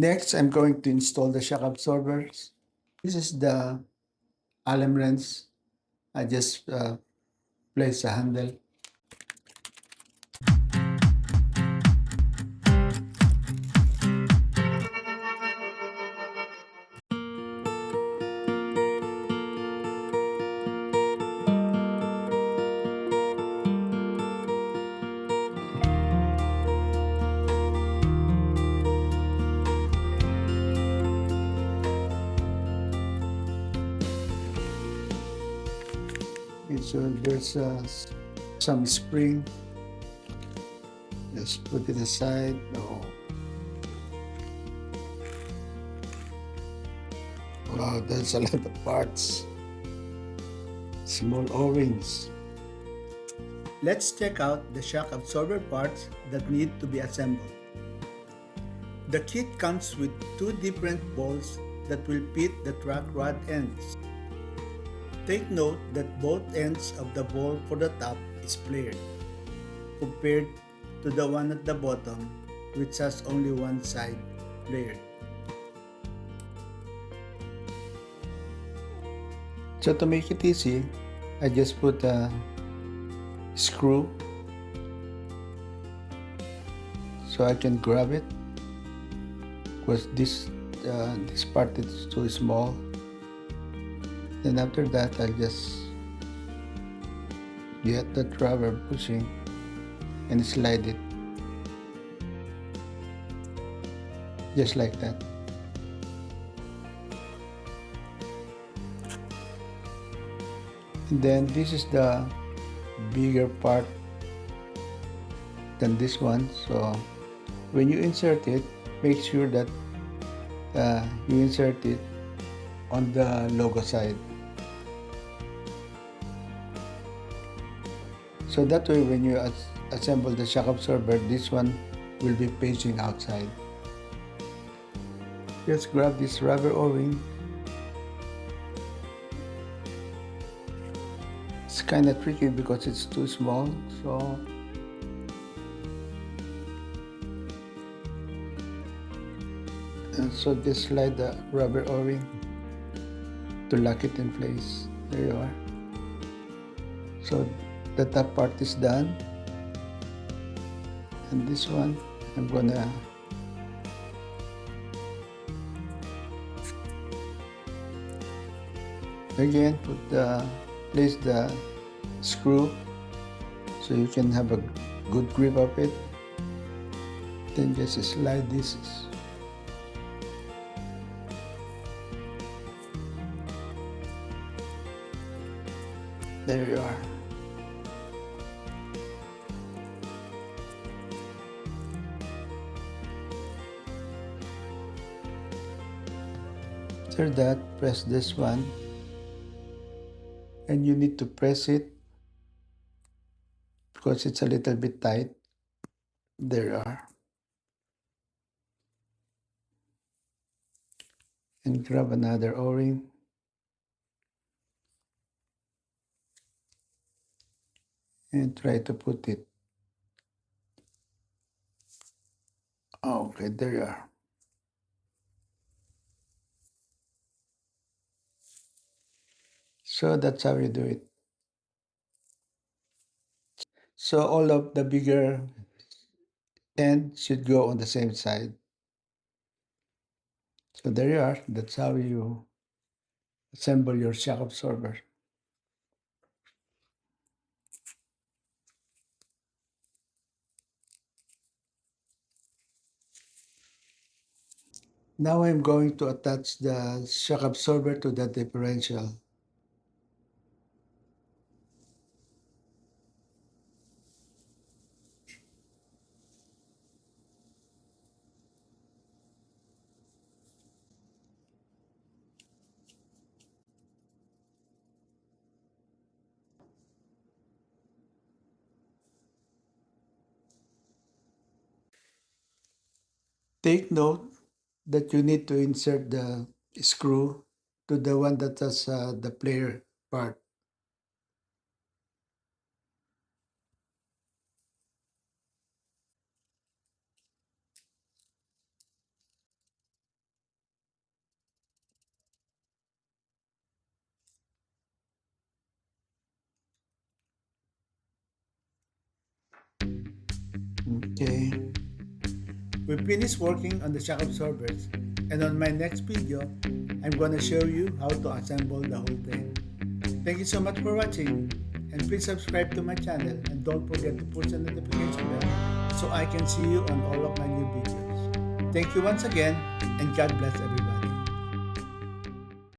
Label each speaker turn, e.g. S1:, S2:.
S1: Next, I'm going to install the shock absorbers. This is the Allen wrench. I just place a handle. Okay, so there's some spring. Just put it aside. Oh, wow, there's a lot of parts. Small O-rings. Let's check out the shock absorber parts that need to be assembled. The kit comes with two different balls that will fit the track rod ends. Take note that both ends of the ball for the top is flared, compared to the one at the bottom which has only one side flared. So to make it easy, I just put a screw so I can grab it because this part is too small. Then after that, I'll just get the rubber pushing and slide it just like that. And then this is the bigger part than this one, so when you insert it, make sure that you insert it on the logo side, so that way when you assemble the shock absorber, this one will be facing outside. Just grab this rubber O-ring. It's kind of tricky because it's too small, so just slide the rubber O-ring to lock it in place. There you are. So the top part is done, and this one I'm gonna again place the screw so you can have a good grip of it. Then just slide this. There you are. After that, press this one, and you need to press it because it's a little bit tight. There you are. And grab another O-ring. And try to put it. Okay, there you are. So that's how you do it. So all of the bigger end should go on the same side. So there you are. That's how you assemble your shock absorber. Now I'm going to attach the shock absorber to the differential. Take note that you need to insert the screw to the one that has the player part. Okay. We finished working on the shock absorbers, and on my next video, I'm gonna show you how to assemble the whole thing. Thank you so much for watching, and please subscribe to my channel and don't forget to push the notification bell so I can see you on all of my new videos. Thank you once again, and God bless everyone.